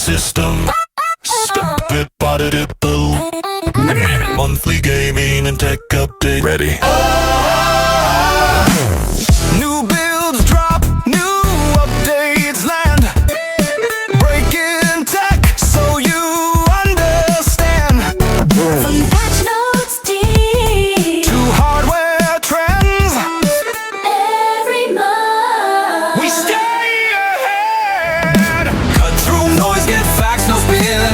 system. Stop it, body dip, boo. Monthly gaming and tech update. Ready. New builds drop, new updates land. Breaking tech so you understand. From patch notes deep To hardware trends, every month. we stay ahead. Cut through noise, get facts, no spin.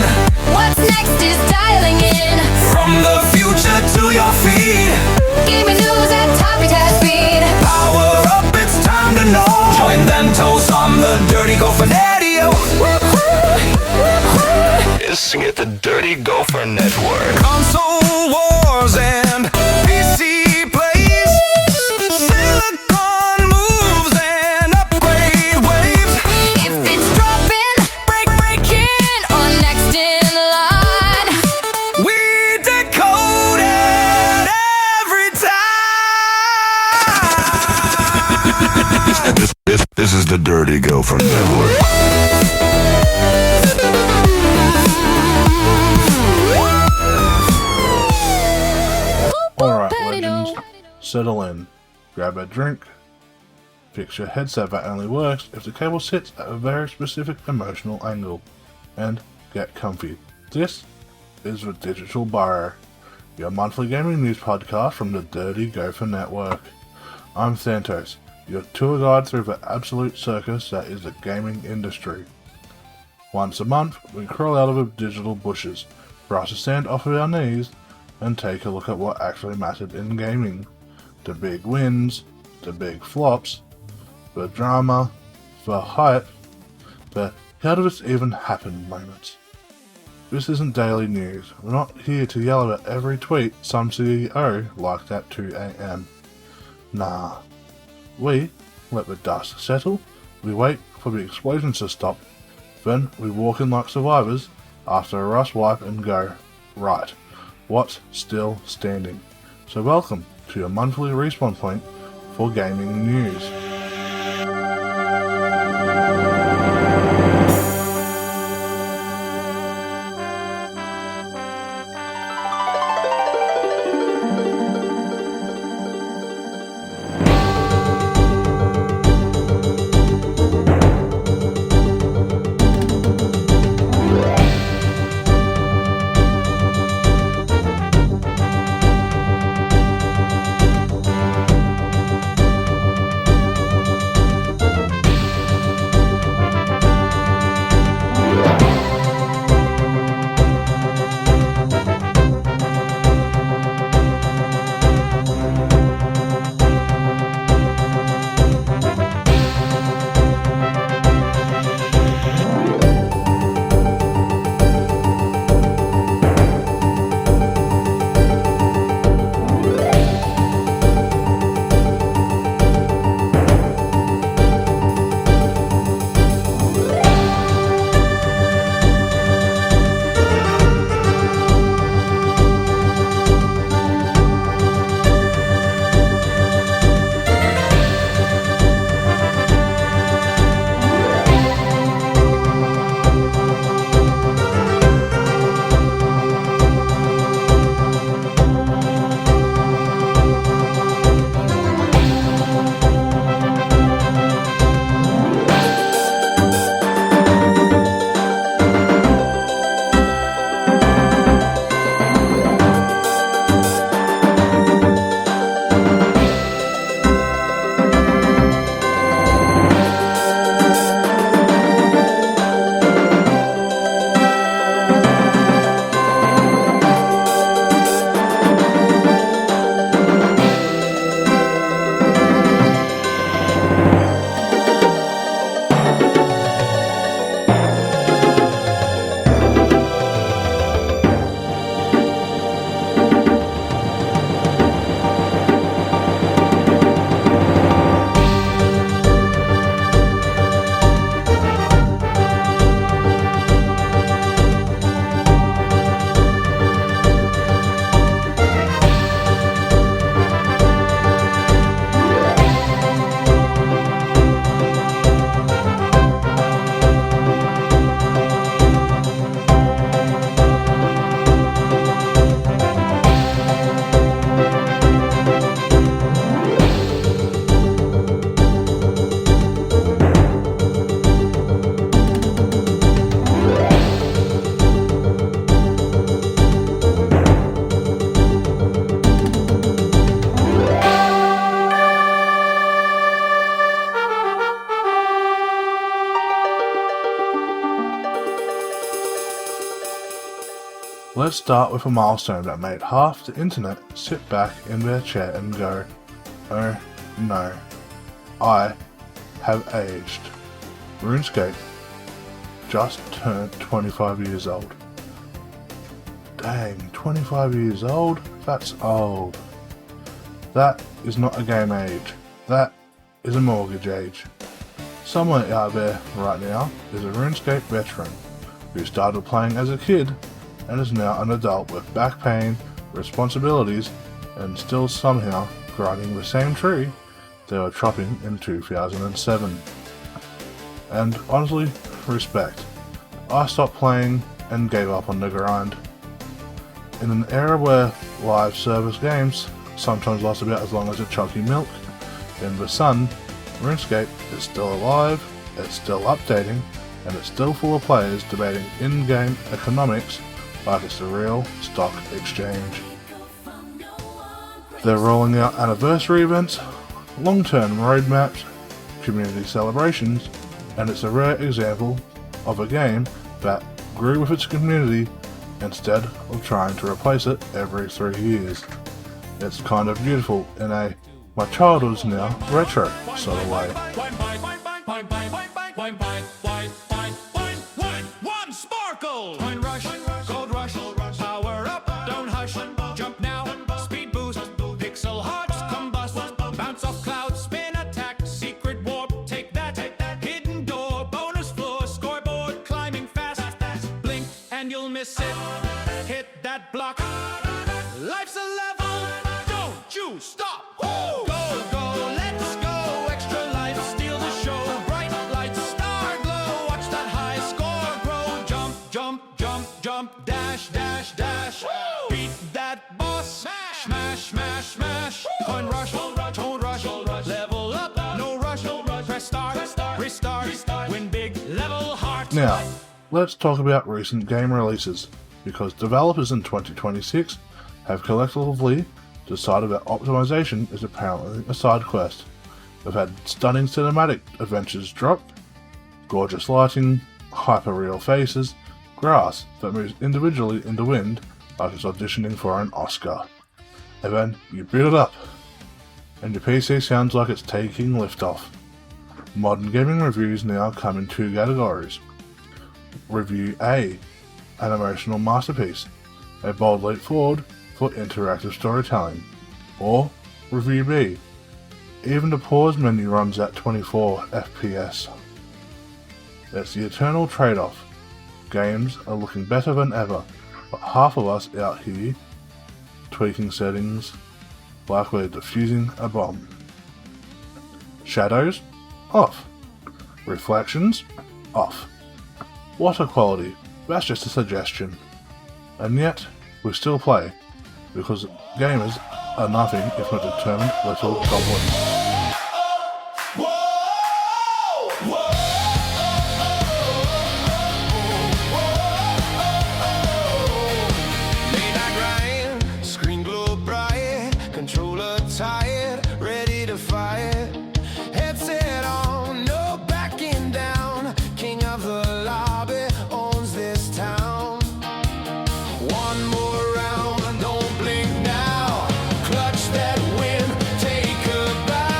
What's next is dialing in. From the future to your feed. Gaming news at top of test speed. Power up, it's time to know. Join Thantos on the Dirty Gofer Network. Sing it, the Dirty Gofer Network. Console wars and PC plays. Silicon moves and upgrade waves. If it's dropping, breaking, or next in line, We decode it every time. This is the Dirty Gofer Network. Alright, legends, settle in, grab a drink, fix your headset that only works if the cable sits at a very specific emotional angle, and get comfy. This is the Digital Burrow, your monthly gaming news podcast from the Dirty Gofer Network. I'm Thantos, your tour guide through the absolute circus that is the gaming industry. Once a month, we crawl out of the digital bushes, for us to stand off of our knees and take a look at what actually mattered in gaming. The big wins, the big flops, the drama, the hype, the how did this even happen moments. This isn't daily news. We're not here to yell at every tweet some CEO liked at 2 AM. Nah. We let the dust settle, we wait for the explosions to stop, then we walk in like survivors after a rust wipe and go, right, what's still standing? So welcome to your monthly respawn point for gaming news. Let's start with a milestone that made half the internet sit back in their chair and go, "Oh no, I have aged." RuneScape just turned 25 years old. Dang, 25 years old? That's old. That is not a game age. That is a mortgage age. Someone out there right now is a RuneScape veteran who started playing as a kid and is now an adult with back pain, responsibilities, and still somehow grinding the same tree they were chopping in 2007. And honestly, respect. I stopped playing and gave up on the grind. In an era where live service games sometimes last about as long as a chalky milk in the sun, RuneScape is still alive, it's still updating, and it's still full of players debating in-game economics like it's a real stock exchange. They're rolling out anniversary events, long-term roadmaps, community celebrations, and it's a rare example of a game that grew with its community instead of trying to replace it every 3 years. It's kind of beautiful in a my childhood's now retro sort of way. One sparkle! Coin rush, gold rush, power up, don't hush, jump now, speed boost, pixel hearts combust, bounce off clouds, spin attack, secret warp, take that, hidden door, bonus floor, scoreboard, climbing fast, blink and you'll miss it, hit that block, life's a level, don't you stop! Woo! Go, let's go, extra life, steal the show, bright lights, star glow, watch that high score grow, jump, dash, woo! Beat that boss, smash, coin rush, tone rush, level up, no rush, press start, restart, win big, level heart. Now, let's talk about recent game releases, because developers in 2026 have collectively decided that optimization is apparently a side quest. We've had stunning cinematic adventures drop, gorgeous lighting, hyper-real faces, grass that moves individually in the wind like it's auditioning for an Oscar. And then you boot it up, and your PC sounds like it's taking liftoff. Modern gaming reviews now come in 2 categories. Review A, an emotional masterpiece, a bold leap forward for interactive storytelling. Or Review B, even the pause menu runs at 24 FPS. It's the eternal trade-off. Games are looking better than ever, but half of us out here tweaking settings like we're defusing a bomb. Shadows? Off. Reflections? Off. Water quality? That's just a suggestion. And yet, we still play, because gamers are nothing if not determined little goblins. Tired, ready to fight. Headset on, no backing down. King of the lobby owns this town. One more round, don't blink now. Clutch that win, take a bow.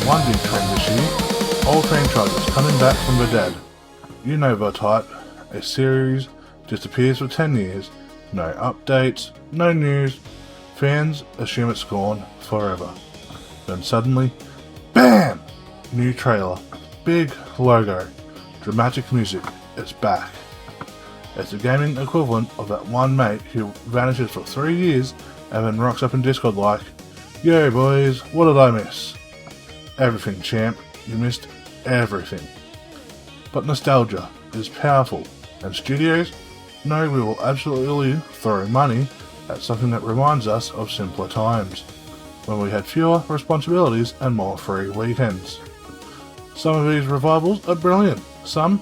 One big trend this year, old franchises coming back from the dead. You know the type, a series disappears for 10 years, no updates, no news, fans assume it's gone forever. Then suddenly, BAM! New trailer, big logo, dramatic music, it's back. It's the gaming equivalent of that one mate who vanishes for 3 years and then rocks up in Discord like, "Yo boys, what did I miss?" Everything, champ, you missed everything. But nostalgia is powerful, and studios know we will absolutely throw money at something that reminds us of simpler times, when we had fewer responsibilities and more free weekends. Some of these revivals are brilliant, some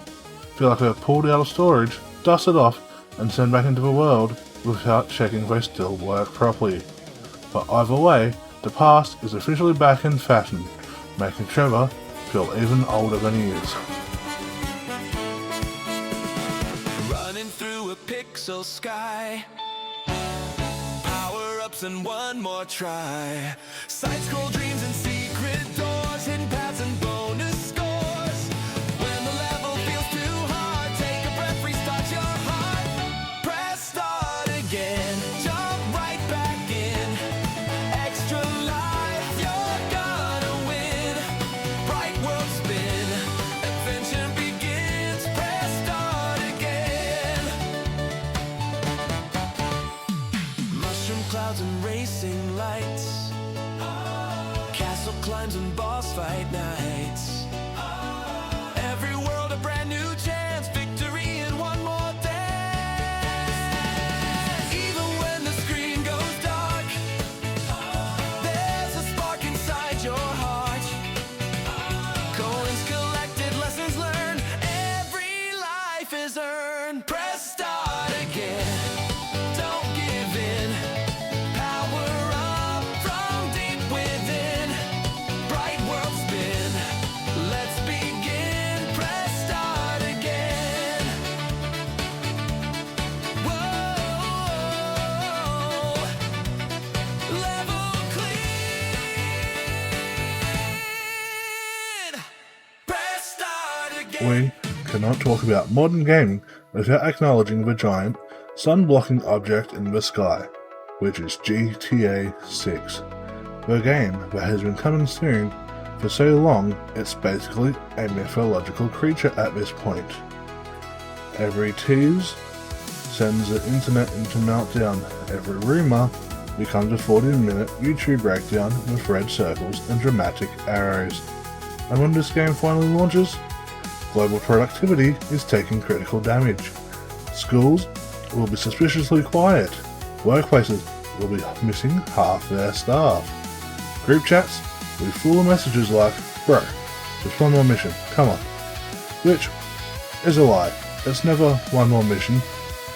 feel like they're pulled out of storage, dusted off, and sent back into the world without checking they still work properly. But either way, the past is officially back in fashion, making Trevor feel even older than he is. Running through a pixel sky, power-ups and one more try. Side-scroll dreams and secret doors, hidden paths and bonus scores. When the level feels too hard, take a breath, restart your heart. Press start again, jump right back in. Extra life, you're gonna win. Bright world spin, adventure begins. Press start again. Mushroom clouds and racing lights, castle climbs and boss fight nights. Every world a brand new chance, victory in one more dance. Even when the screen goes dark, there's a spark inside your heart. Coins collected, lessons learned, every life is earned. Press start again, don't give in. Power up from deep within. Bright world spin, let's begin. Press start again. Whoa, level clean. Press start again. We cannot talk about modern gaming without acknowledging the giant, sun-blocking object in the sky, which is GTA 6. The game that has been coming soon for so long, it's basically a mythological creature at this point. Every tease sends the internet into meltdown. Every rumour becomes a 40-minute YouTube breakdown with red circles and dramatic arrows. And when this game finally launches, global productivity is taking critical damage. Schools will be suspiciously quiet. Workplaces will be missing half their staff. Group chats will be full of messages like, "Bro, just one more mission, come on." Which is a lie. It's never one more mission,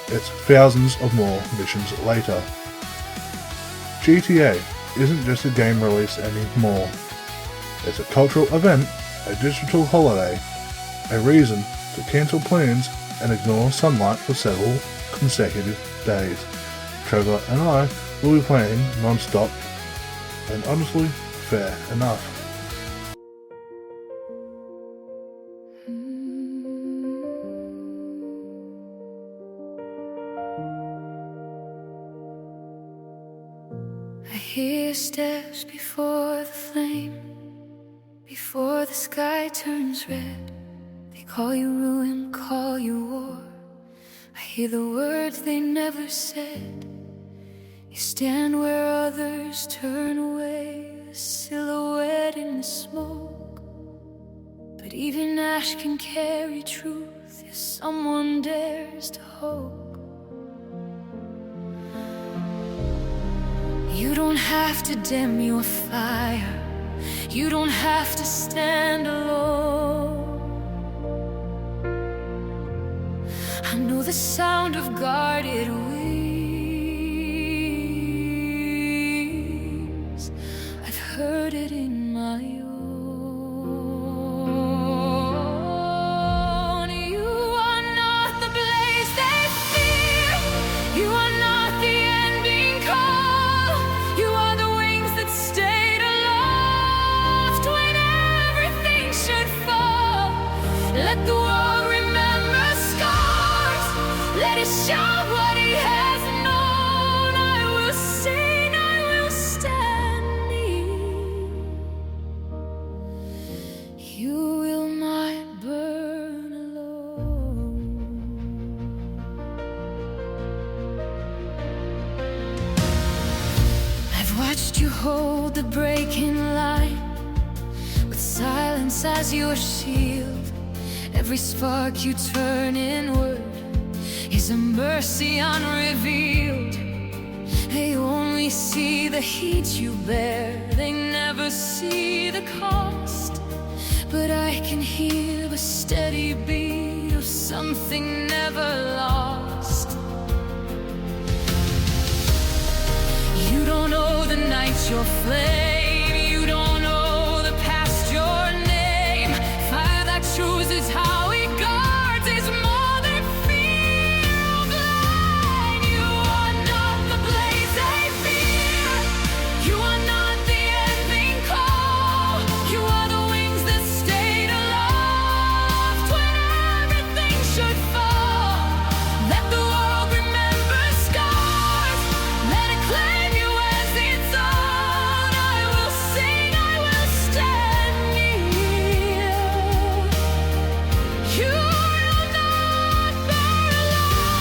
it's thousands of more missions later. GTA isn't just a game release anymore. It's a cultural event, a digital holiday, a reason to cancel plans and ignore sunlight for several consecutive days. Trevor and I will be playing non-stop, and honestly, fair enough. I hear steps before the flame, before the sky turns red. They call you ruin, call you war. I hear the words they never said. You stand where others turn away, a silhouette in the smoke. But even ash can carry truth if someone dares to hope. You don't have to dim your fire, you don't have to stand alone. I know the sound of guarded wings, I've heard it in my own. You are not the blaze they fear, you are not the ending call. You are the wings that stayed aloft when show what he has known. I will sing, I will stand near. You will not burn alone. I've watched you hold the breaking line, with silence as your shield. Every spark you turn inward is a mercy unrevealed. They only see the heat you bear, they never see the cost. But I can hear the steady beat of something never lost. You don't know the nights you're flame, you don't know the past your name. Fire that chooses how he guards is more than fear of light. You are not the blaze they fear, you are not the ending call. You are the wings that stayed aloft when everything should fall. Let the world remember scars, let it claim you as its own. I will sing, I will stand near. You will not burn alone.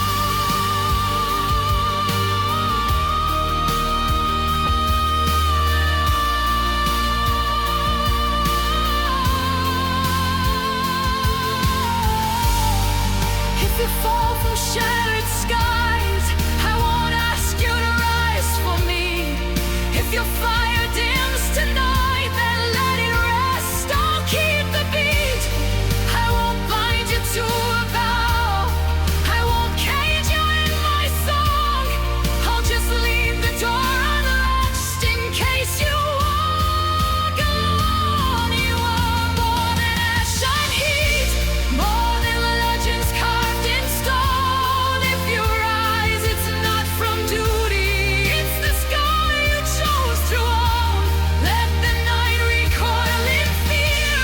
If you fall from shattered skies, I won't ask you to rise for me. If your fire dims tonight, then let it rest. I'll keep the beat. I won't bind you to a vow, I won't cage you in my song. I'll just leave the door unlatched in case you walk alone. You are more than ash and heat, more than legends carved in stone. If you rise, it's not from duty, it's the sky you chose to own. Let the night recoil in fear,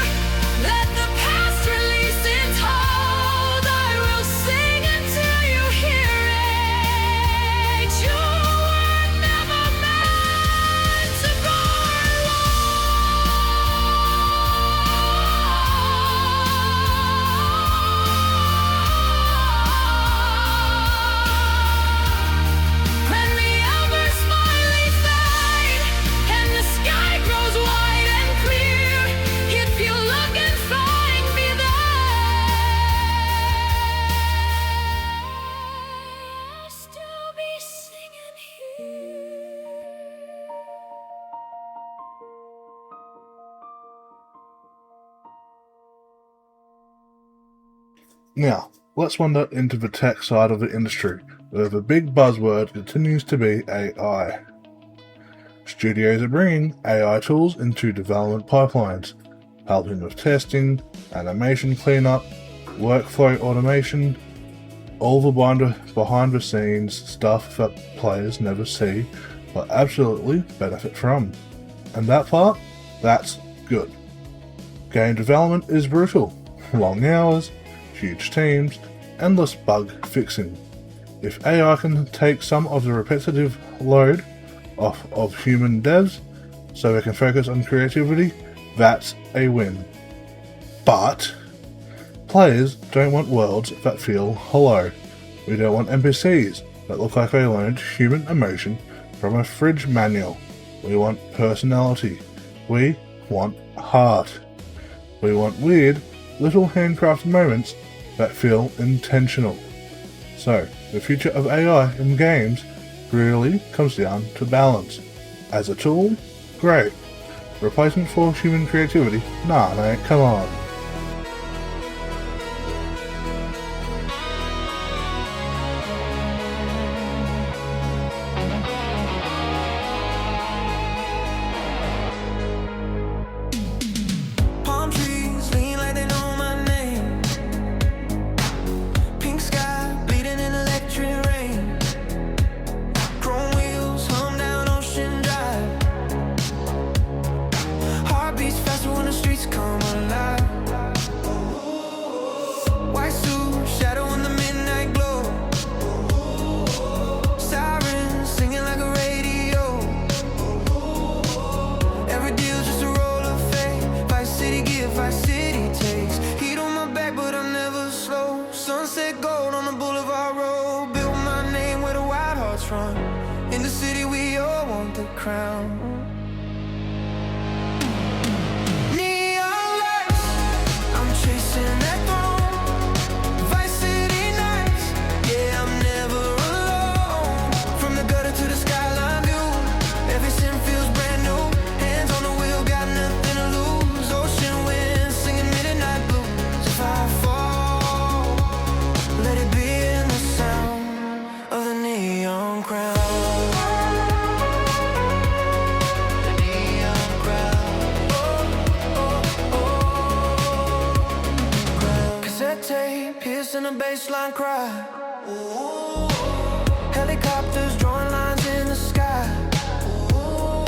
let the past release its hold. I will sing until you hear it. You were never meant to burn when the embers finally fade and the sky grows wide and clear, if you look and find me there, I'll still be singing here. Now, let's wander into the tech side of the industry, where the big buzzword continues to be AI. Studios are bringing AI tools into development pipelines, helping with testing, animation cleanup, workflow automation, all the behind the scenes stuff that players never see but absolutely benefit from. And that part, that's good. Game development is brutal. Long hours, huge teams, endless bug fixing. If AI can take some of the repetitive load off of human devs so they can focus on creativity, that's a win. But players don't want worlds that feel hollow. We don't want NPCs that look like they learned human emotion from a fridge manual. We want personality. We want heart. We want weird, little handcrafted moments that feel intentional. So, the future of AI in games really comes down to balance. As a tool, great. Replacement for human creativity? Nah, mate, come on. Palm trees lean like they know my name. Pink sky bleeding in electric rain. Chrome wheels hum down Ocean Drive. Heart beats faster when the streets come alive. front. In the city we all want the crown. Neon lights, I'm chasing that throne. Vice City nights, yeah, I'm never alone. From the gutter to the skyline view, every sin feels brand new. Hands on the wheel, got nothing to lose. Ocean winds, singing midnight blues. If I fall, let it be in the sound of the neon crown. The neon crown. Cassette tape, piercing a baseline cry. Ooh. Helicopters drawing lines in the sky. Ooh.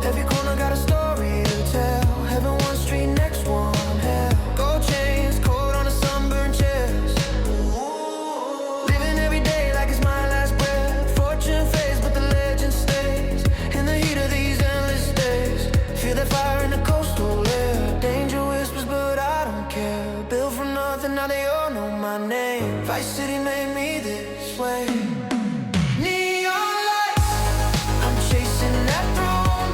Every corner got a story to tell. Heaven one street, next one hell. Gold chains, cold on the sunburned chairs. Ooh. Living every day like it's my last breath. Fortune fades, but the legend stays. In the heat of these endless days, feel that fire in the coastal air. Danger whispers, but I don't care. Built from nothing, now they all know my name. Vice City made me this way. Neon lights, I'm chasing that throne.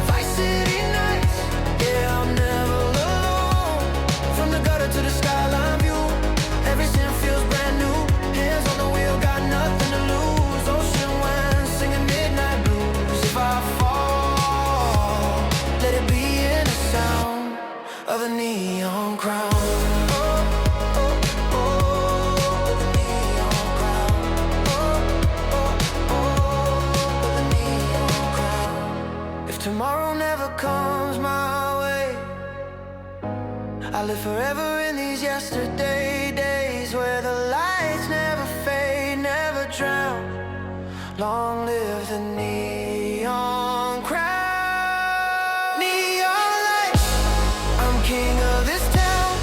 Vice City nights, yeah, I'm never alone. From the gutter to the skyline view, every sin feels brand new. Hands on the wheel, got nothing to lose. Ocean winds, singing midnight blues. If I fall, let it be in the sound of the neon crown. If tomorrow never comes my way, I live forever in these yesterday days where the lights never fade, never drown. Long live the neon crown. Neon lights, I'm king of this town.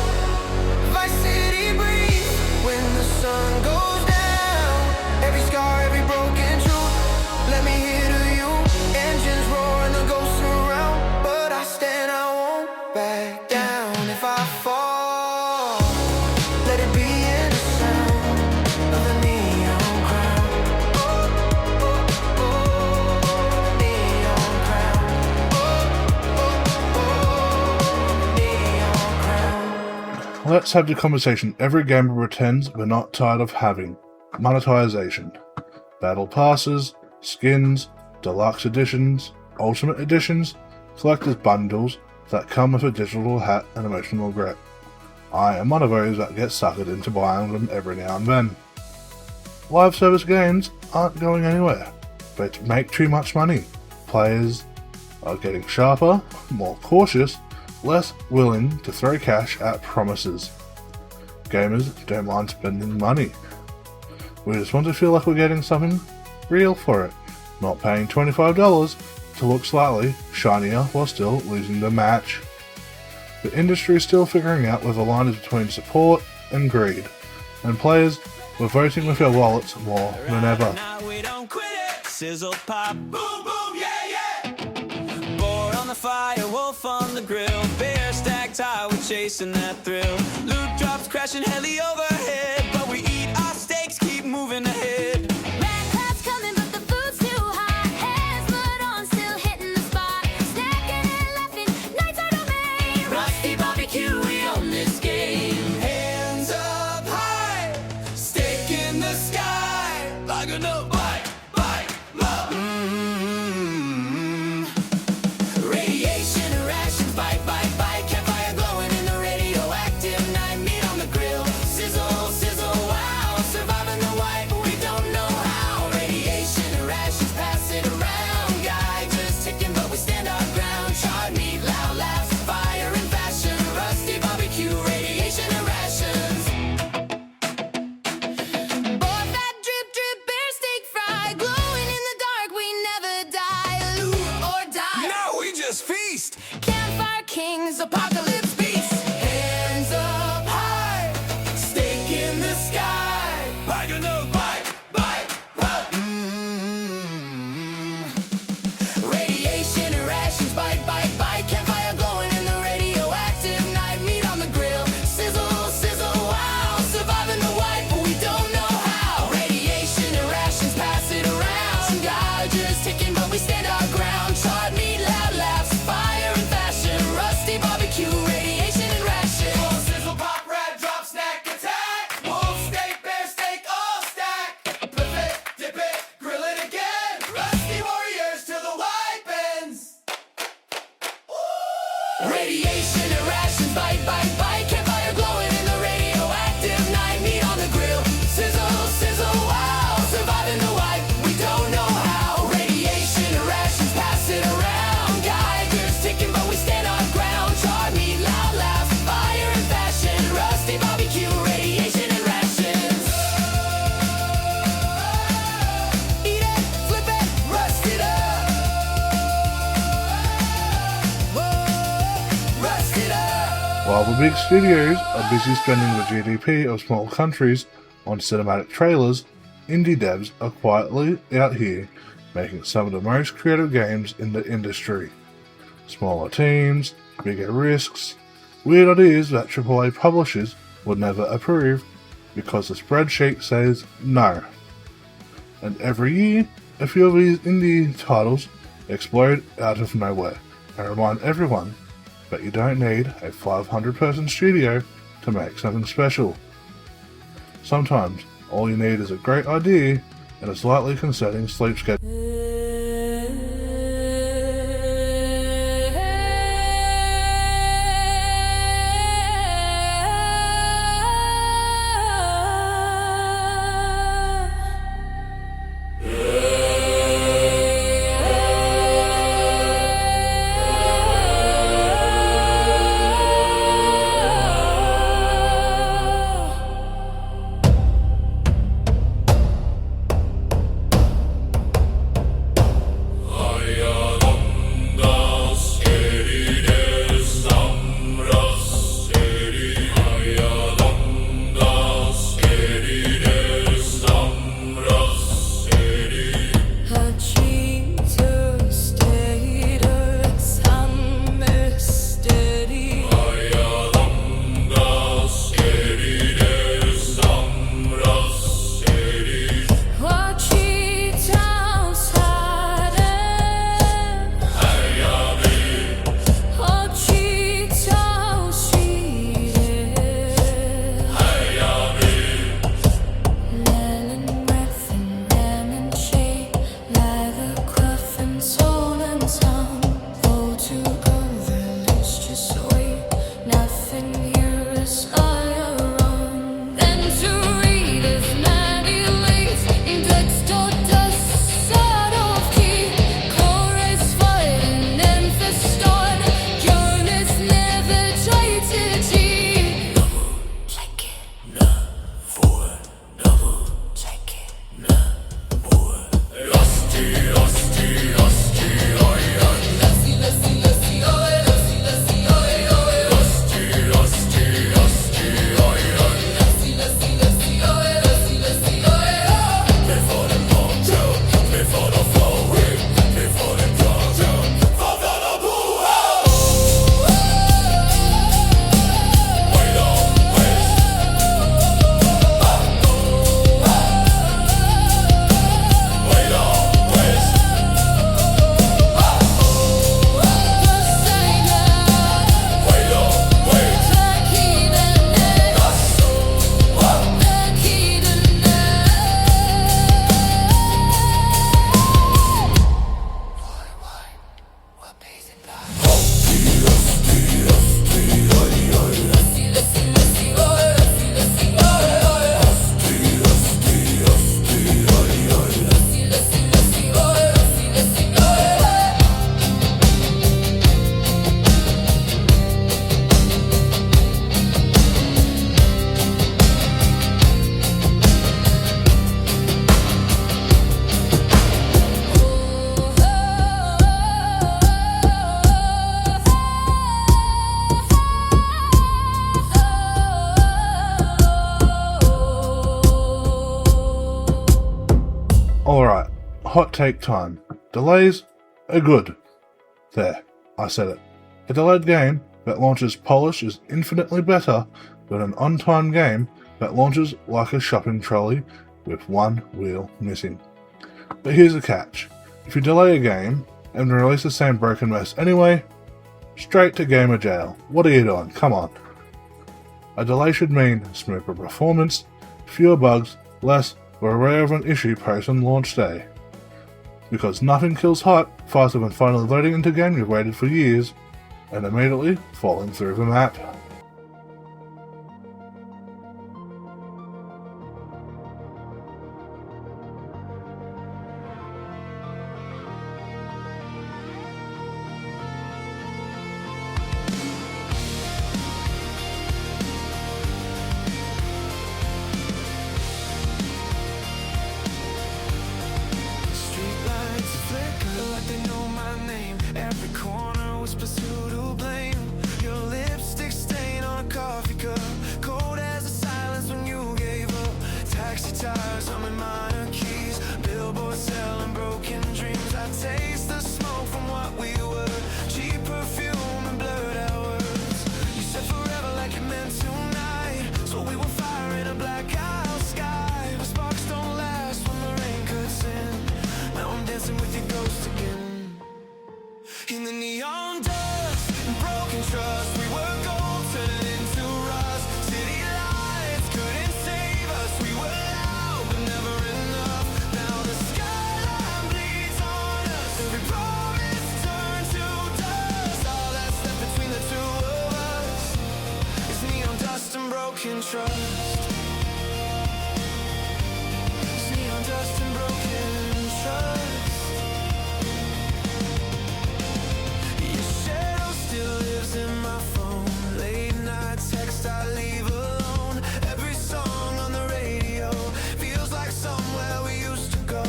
Vice City breeze when the sun goes down. Every scar, every broken truth, let me hear to you. Engines roar and the ghosts around, but I stand, I won't back down. If I fall, let it be in the sound of the neon crown. Neon crown. Neon crown. Let's have the conversation every gamer pretends we're not tired of having. Monetization. Battle passes, skins, deluxe editions, ultimate editions, collector's bundles that come with a digital hat and emotional regret. I am one of those that gets suckered into buying them every now and then. Live service games aren't going anywhere. They make too much money. Players are getting sharper, more cautious, less willing to throw cash at promises. Gamers don't mind spending money. We just want to feel like we're getting something real for it, not paying $25 to look slightly shinier while still losing the match. The industry is still figuring out where the line is between support and greed, and players were voting with their wallets more than ever. Now we don't quit it. Sizzle pop, boom boom, yeah yeah. Boar on the fire, wolf on the grill. Bear stacked high, we're chasing that thrill. Loot drops crashing heli overhead, but we eat our steaks, keep moving ahead. Red clouds coming, but the food's too hot. Hands put on, still hitting the spot. Snacking and laughing, nights are domain. Rusty barbecue, we own this game. Hands up high, stake in the sky. Like a no bite, love. Radiation rations, bite. Campfire glowing in the radioactive night. Meat on the grill, sizzle, wow. Surviving the wipe, we don't know how. Radiation rations, pass it around. Guy just ticking, but we stand our ground. Charred meat, loud laughs, fire and fashion. Rusty barbecue, radiation rations. Boar fat drip, bear steak fry. Glowing in the dark, we never While the big studios are busy spending the GDP of small countries on cinematic trailers, indie devs are quietly out here making some of the most creative games in the industry. Smaller teams, bigger risks, weird ideas that AAA publishers would never approve because the spreadsheet says no. And every year, a few of these indie titles explode out of nowhere and remind everyone that you don't need a 500-person studio to make something special. Sometimes, all you need is a great idea and a slightly concerning sleep schedule. Alright, hot take time. Delays are good. There, I said it. A delayed game that launches polished is infinitely better than an on-time game that launches like a shopping trolley with one wheel missing. But here's the catch. If you delay a game and release the same broken mess anyway, straight to gamer jail. What are you doing? Come on. A delay should mean smoother performance, fewer bugs, less or a rare of an issue post on launch day. Because nothing kills hype faster than finally loading into a game you've waited for years and immediately falling through the map. Streetlights flicker like they know my name. Every corner whispers who to blame. Your lipstick stain. dancing with your ghost again. In the neon dust and broken trust, we were gold turning into rust. City lights couldn't save us. We were loud but never enough. Now the skyline bleeds on us. Every promise turned to dust. All that's left between the two of us is neon dust and broken trust. It's neon dust and broken trust. Your shadow still lives in my phone. Late night text I leave alone. Every song on the radio feels like somewhere we used to go.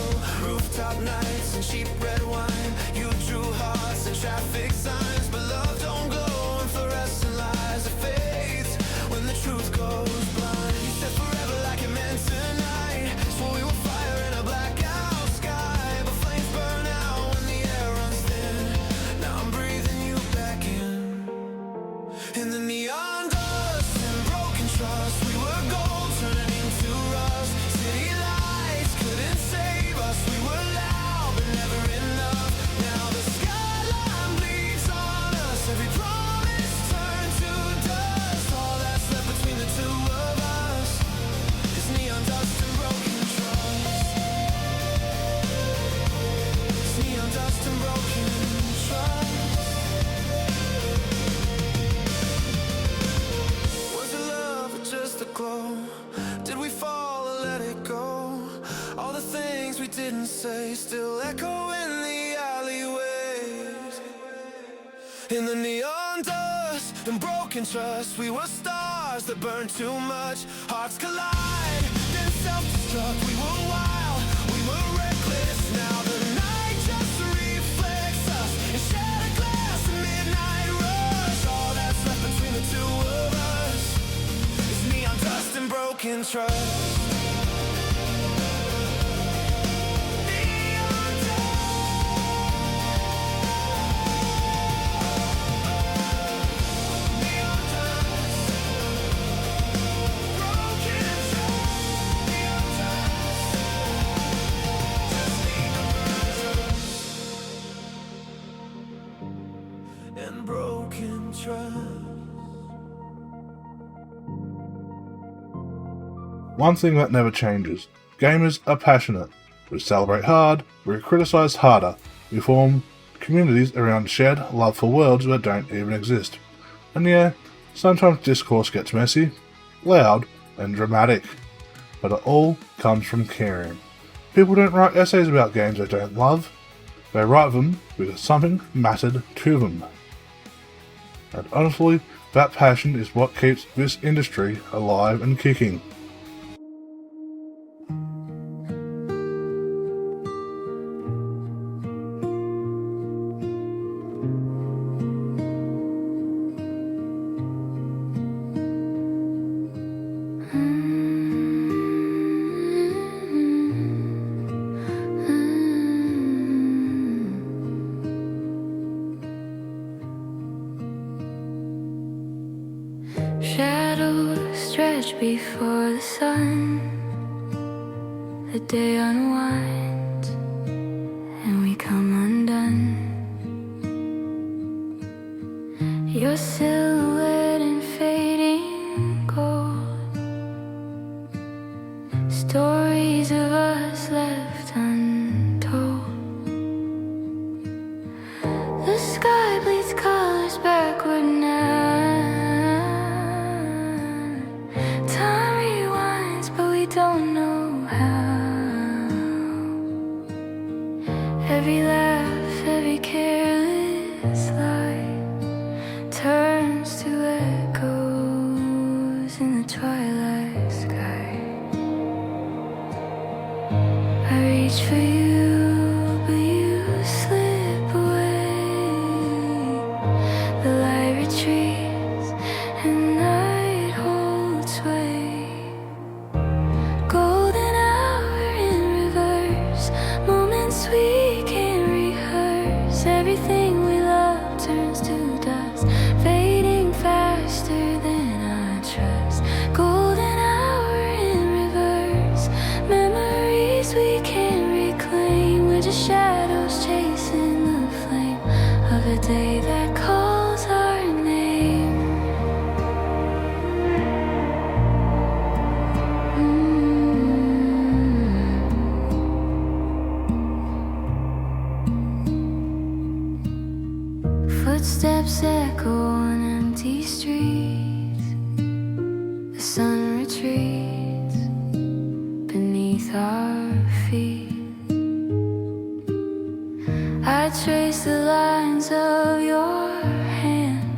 Rooftop nights and cheap red wine. You drew hearts and traffic signs, but love don't glow and fluorescent lies. It fades when the truth goes blind. You said forever like it meant tonight. Swore we were fire in a blackout sky, but flames burn out when the air runs thin. Now I'm breathing you back in. In the neon dust and broken trust, we were gold turning into rust. City lights couldn't save us. We were loud but never enough. Now the skyline bleeds on us. Every promise turned to dust. All that's left between the two of us is neon dust and broken trust. It's neon dust and broken trust. Was it love or just a glow? Did we fall or let it go? All the things we didn't say still echo in the alleyways. In the neon dust and broken trust, we were stars that burned too much. Hearts collide, then self-destruct. We were wild, we were reckless. Now the night just reflects us in shattered glass and midnight rush. All that's left between the two of us is neon dust and broken trust. Neon dust, neon dust, broken trust, neon dust, just neon dust and broken trust. One thing that never changes. Gamers are passionate. We celebrate hard, we criticize harder. We form communities around shared love for worlds that don't even exist. And yeah, sometimes discourse gets messy, loud, and dramatic. But it all comes from caring. People don't write essays about games they don't love. They write them because something mattered to them. And honestly, that passion is what keeps this industry alive and kicking. Shadows stretch before the sun. The day unwinds and we come undone. Your silhouette in fading gold. Stories of us left untold. The sky bleeds colors backward now. Time rewinds, but we don't know how. Every laugh, every careless lie turns to echoes in the twilight sky. I reach for you, but you slip away. The light retreats and night holds sway. Golden hour in reverse, moments we can't rehearse. Everything we love turns to dust, fading faster than I trust. Golden hour in reverse, memories we can't reclaim. We're just shadows a day that calls our name. Footsteps echo on empty streets. The sun retreats beneath our feet. I trace the lines of your hand,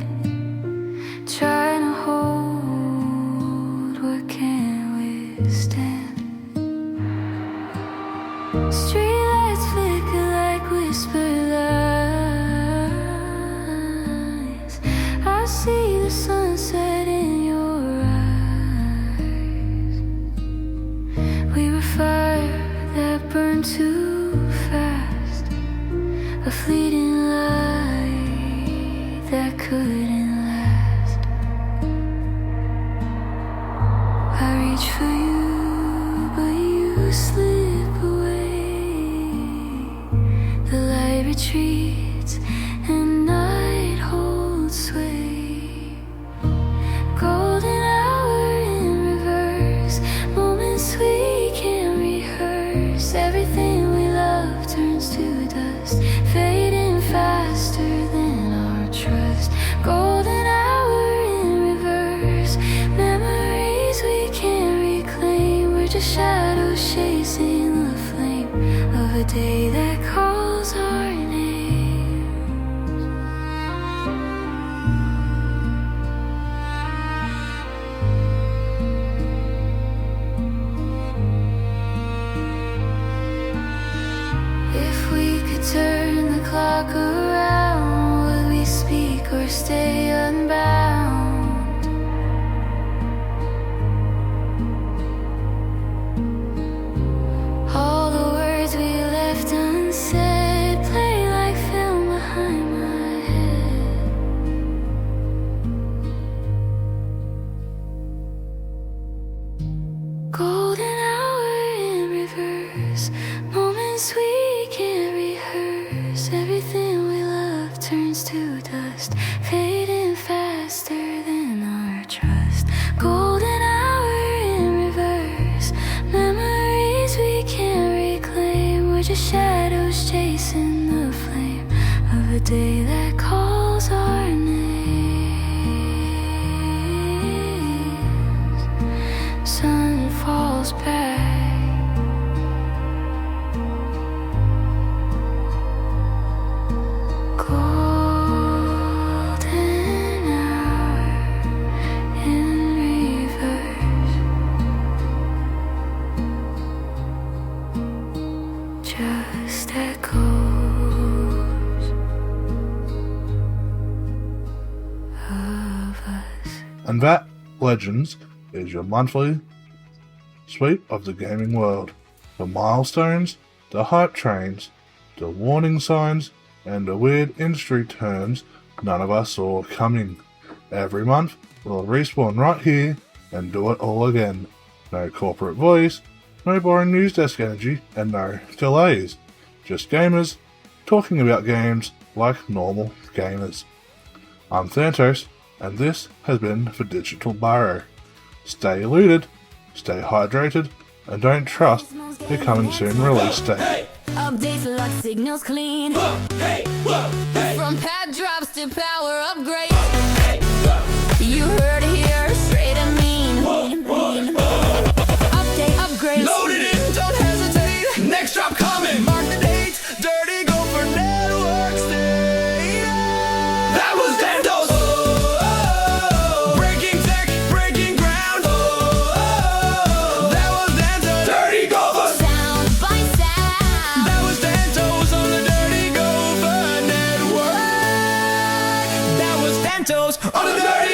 trying to hold what can't withstand. Streetlights flicker like whispered lies. I see the sunset in your eyes. We were fire that burned too fast, a fleeting light that couldn't last. I reach for you, but you slip away. The light retreats and night holds sway. Golden hour in reverse, moments we can't rehearse. Everything we love turns to dust, fading faster than our trust. Golden hour in reverse, memories we can't reclaim. We're just shadows chasing the flame of a day that calls our name. If we could turn the clock around, would we speak or stay unbound? All the words we left unsaid play like film behind my head. Golden hour in reverse, moments we can't rehearse. Everything we love turns to dust, fading faster than our trust. Golden hour in reverse, memories we can't reclaim. We're just shadows chasing the flame of a day that calls our names. Sun falls back, golden hour in reverse, just echoes of us. And that, legends, is your monthly sweep of the gaming world. The milestones, the hype trains, the warning signs, and the weird industry turns none of us saw coming. Every month, we'll respawn right here and do it all again. No corporate voice, no boring news desk energy, and no delays. Just gamers talking about games like normal gamers. I'm Thantos, and this has been the Digital Burrow. Stay eluded, stay hydrated, and don't trust the coming soon release date. Updates like signals clean. From pad drops to power upgrades. You heard it here, straight and mean. Update, upgrades. Load it in, don't hesitate. Next drop coming. Mark the date. Dirty Gofer Network stay. That was Thantos. Breaking tech, breaking ground. That was Thantos. Dirty Gofer. Sound by sound. That was Thantos on the Dirty Gofer Network. That was Thantos on the Dirty